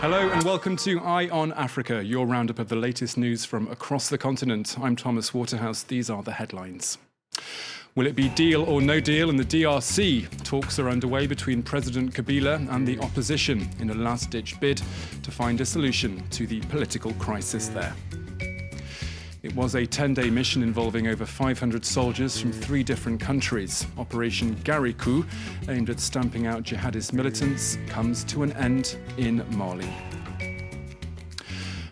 Hello and welcome to Eye on Africa, your roundup of the latest news from across the continent. I'm Thomas Waterhouse. These are the headlines. Will it be deal or no deal in the DRC? Talks are underway between President Kabila and the opposition in a last-ditch bid to find a solution to the political crisis there. It was a 10-day mission involving over 500 soldiers from 3 different countries. Operation Garikou, aimed at stamping out jihadist militants, comes to an end in Mali.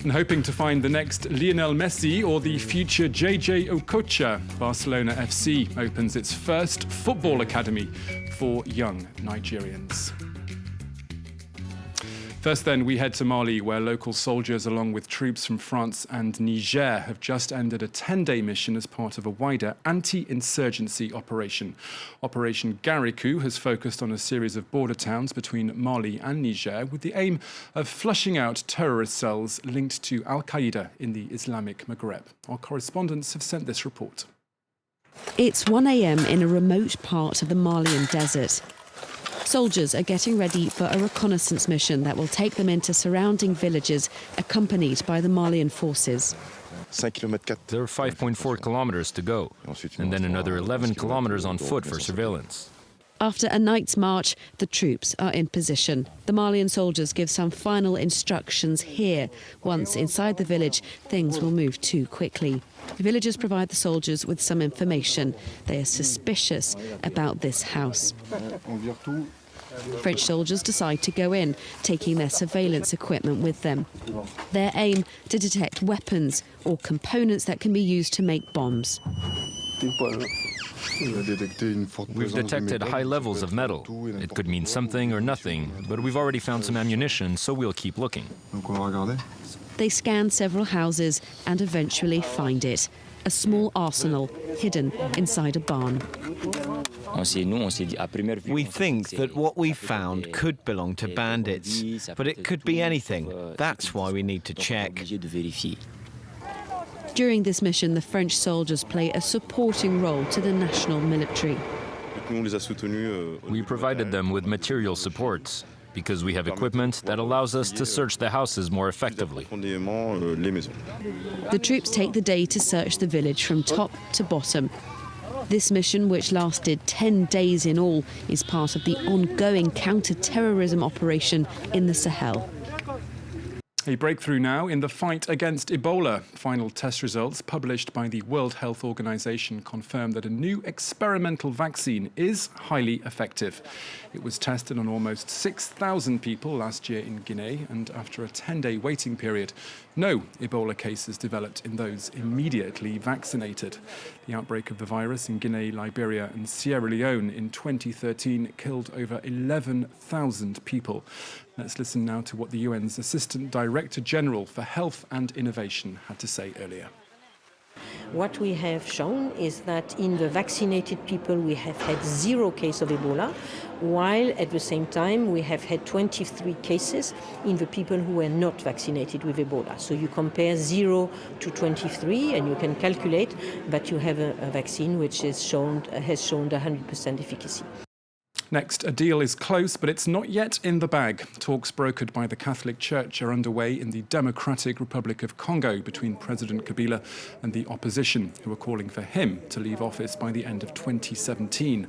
And hoping to find the next Lionel Messi or the future JJ Okocha, Barcelona FC opens its first football academy for young Nigerians. First then, we head to Mali, where local soldiers, along with troops from France and Niger, have just ended a 10-day mission as part of a wider anti-insurgency operation. Operation Garikou has focused on a series of border towns between Mali and Niger, with the aim of flushing out terrorist cells linked to Al-Qaeda in the Islamic Maghreb. Our correspondents have sent this report. It's 1 a.m. in a remote part of the Malian desert. Soldiers are getting ready for a reconnaissance mission that will take them into surrounding villages, accompanied by the Malian forces. There are 5.4 kilometers to go, and then another 11 kilometers on foot for surveillance. After a night's march, the troops are in position. The Malian soldiers give some final instructions here. Once inside the village, things will move too quickly. The villagers provide the soldiers with some information. They are suspicious about this house. French soldiers decide to go in, taking their surveillance equipment with them. Their aim to detect weapons or components that can be used to make bombs. We've detected high levels of metal. It could mean something or nothing, but we've already found some ammunition, so we'll keep looking. They scan several houses and eventually find it. A small arsenal hidden inside a barn. We think that what we found could belong to bandits, but it could be anything. That's why we need to check. During this mission, the French soldiers play a supporting role to the national military. We provided them with material supports, because we have equipment that allows us to search the houses more effectively. The troops take the day to search the village from top to bottom. This mission, which lasted 10 days in all, is part of the ongoing counter-terrorism operation in the Sahel. A breakthrough now in the fight against Ebola. Final test results published by the World Health Organization confirm that a new experimental vaccine is highly effective. It was tested on almost 6,000 people last year in Guinea, and after a 10-day waiting period, no Ebola cases developed in those immediately vaccinated. The outbreak of the virus in Guinea, Liberia and Sierra Leone in 2013 killed over 11,000 people. Let's listen now to what the UN's Assistant Director General for Health and Innovation had to say earlier. What we have shown is that in the vaccinated people we have had 0 cases of Ebola, while at the same time we have had 23 cases in the people who were not vaccinated with Ebola. So you compare 0 to 23 and you can calculate that you have a vaccine which has shown 100% efficacy. Next, a deal is close, but it's not yet in the bag. Talks brokered by the Catholic Church are underway in the Democratic Republic of Congo between President Kabila and the opposition, who are calling for him to leave office by the end of 2017.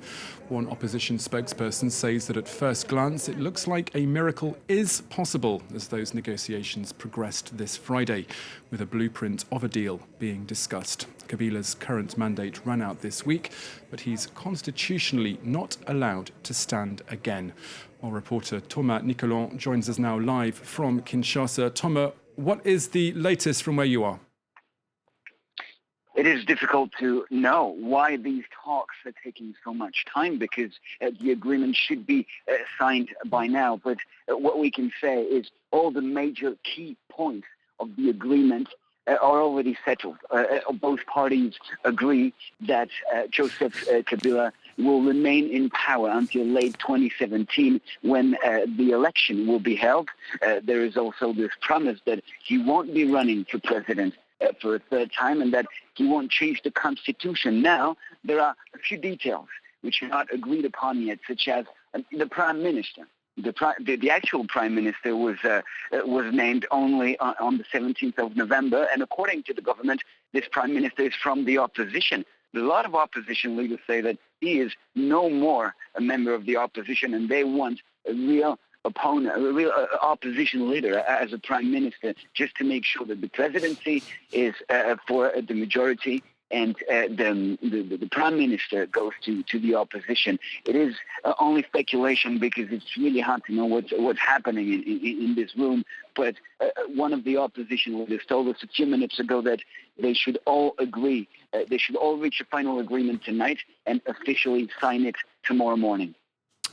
One opposition spokesperson says that at first glance it looks like a miracle is possible as those negotiations progressed this Friday, with a blueprint of a deal being discussed. Kabila's current mandate ran out this week, but he's constitutionally not allowed to stand again. Our reporter Thomas Nicolon joins us now live from Kinshasa. Thomas, what is the latest from where you are? It is difficult to know why these talks are taking so much time, because the agreement should be signed by now. But what we can say is all the major key points of the agreement are already settled. Both parties agree that Joseph Kabila will remain in power until late 2017, when the election will be held. There is also this promise that he won't be running for president for a third time, and that he won't change the constitution. Now, there are a few details which are not agreed upon yet, such as the prime minister The actual prime minister was named only on the 17th of November, and according to the government, this prime minister is from the opposition. A lot of opposition leaders say that he is no more a member of the opposition, and they want a real opponent, a real opposition leader as a prime minister, just to make sure that the presidency is for the majority and the prime minister goes to the opposition. It is only speculation because it's really hard to know what's happening in this room. But one of the opposition leaders told us a few minutes ago that they should all agree. They should all reach a final agreement tonight and officially sign it tomorrow morning.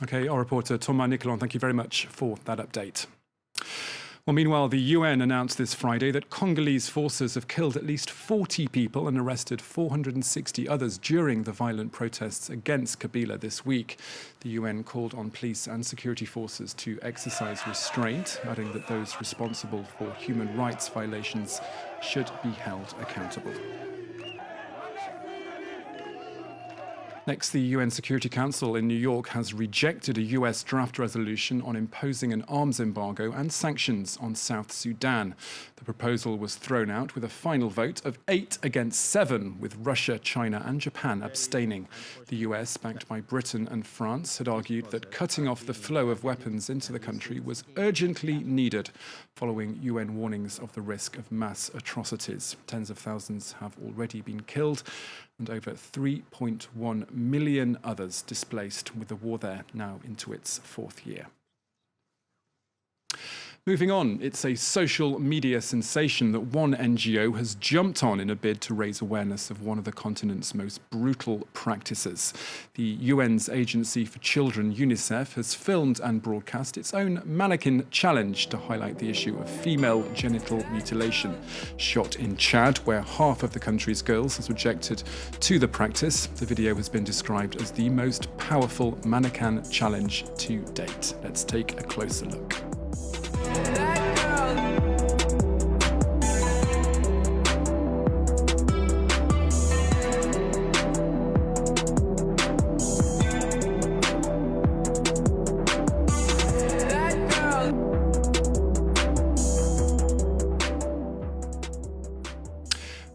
Okay, our reporter Thomas Nicolon, thank you very much for that update. Well, meanwhile, the UN announced this Friday that Congolese forces have killed at least 40 people and arrested 460 others during the violent protests against Kabila this week. The UN called on police and security forces to exercise restraint, adding that those responsible for human rights violations should be held accountable. Next, the UN Security Council in New York has rejected a US draft resolution on imposing an arms embargo and sanctions on South Sudan. The proposal was thrown out with a final vote of 8 against 7, with Russia, China and Japan abstaining. The US, backed by Britain and France, had argued that cutting off the flow of weapons into the country was urgently needed, following UN warnings of the risk of mass atrocities. Tens of thousands have already been killed, and over 3.1 million others displaced, with the war there now into its 4th year. Moving on, it's a social media sensation that one NGO has jumped on in a bid to raise awareness of one of the continent's most brutal practices. The UN's Agency for Children, UNICEF, has filmed and broadcast its own mannequin challenge to highlight the issue of female genital mutilation. Shot in Chad, where half of the country's girls has objected to the practice, the video has been described as the most powerful mannequin challenge to date. Let's take a closer look.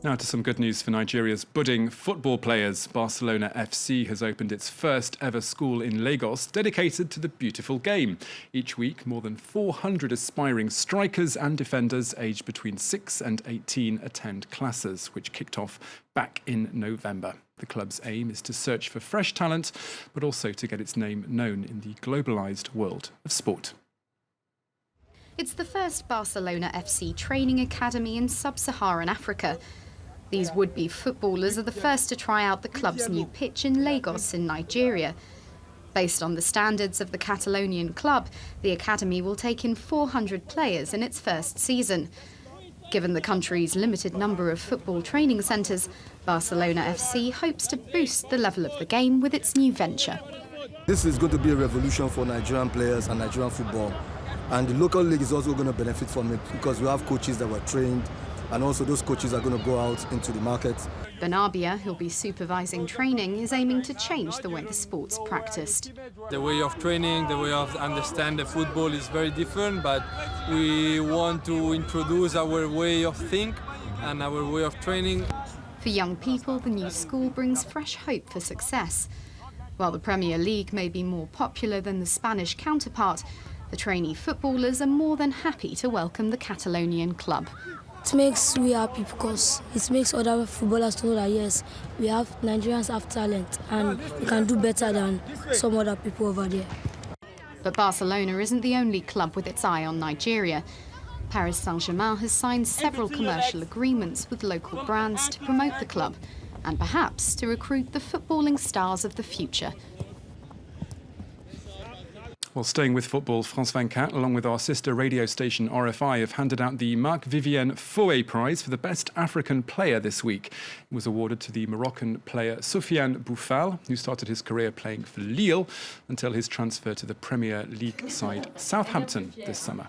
Now to some good news for Nigeria's budding football players. Barcelona FC has opened its first ever school in Lagos dedicated to the beautiful game. Each week, more than 400 aspiring strikers and defenders aged between 6 and 18 attend classes, which kicked off back in November. The club's aim is to search for fresh talent, but also to get its name known in the globalised world of sport. It's the first Barcelona FC training academy in sub-Saharan Africa. These would-be footballers are the first to try out the club's new pitch in Lagos in Nigeria. Based on the standards of the Catalonian club, the academy will take in 400 players in its first season. Given the country's limited number of football training centres, Barcelona FC hopes to boost the level of the game with its new venture. This is going to be a revolution for Nigerian players and Nigerian football. And the local league is also going to benefit from it because we have coaches that were trained, and also those coaches are going to go out into the market. Benabia, who'll be supervising training, is aiming to change the way the sport's practiced. The way of training, the way of understand the football is very different, but we want to introduce our way of think and our way of training. For young people, the new school brings fresh hope for success. While the Premier League may be more popular than the Spanish counterpart, the trainee footballers are more than happy to welcome the Catalonian club. It makes me happy because it makes other footballers to know that yes, Nigerians have talent and we can do better than some other people over there. But Barcelona isn't the only club with its eye on Nigeria. Paris Saint-Germain has signed several commercial agreements with local brands to promote the club and perhaps to recruit the footballing stars of the future. Well, staying with football, France 24, along with our sister radio station RFI, have handed out the Marc-Vivien Foé Prize for the Best African Player this week. It was awarded to the Moroccan player Sofiane Boufal, who started his career playing for Lille until his transfer to the Premier League side Southampton this summer.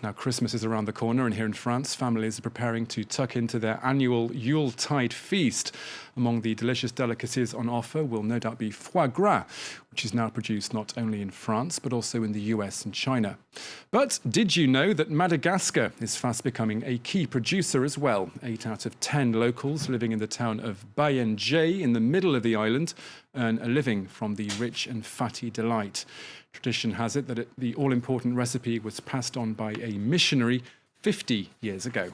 Now, Christmas is around the corner, and here in France, families are preparing to tuck into their annual Yuletide feast. Among the delicious delicacies on offer will no doubt be foie gras, which is now produced not only in France but also in the US and China. But did you know that Madagascar is fast becoming a key producer as well? 8 out of 10 locals living in the town of Bayenje in the middle of the island earn a living from the rich and fatty delight. Tradition has it that the all-important recipe was passed on by a missionary 50 years ago.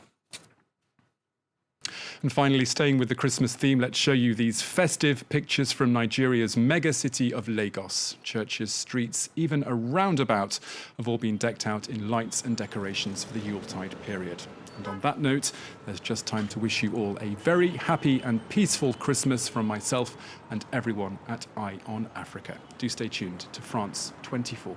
And finally, staying with the Christmas theme, let's show you these festive pictures from Nigeria's mega city of Lagos. Churches, streets, even a roundabout have all been decked out in lights and decorations for the Yuletide period. And on that note, there's just time to wish you all a very happy and peaceful Christmas from myself and everyone at Eye on Africa. Do stay tuned to France 24.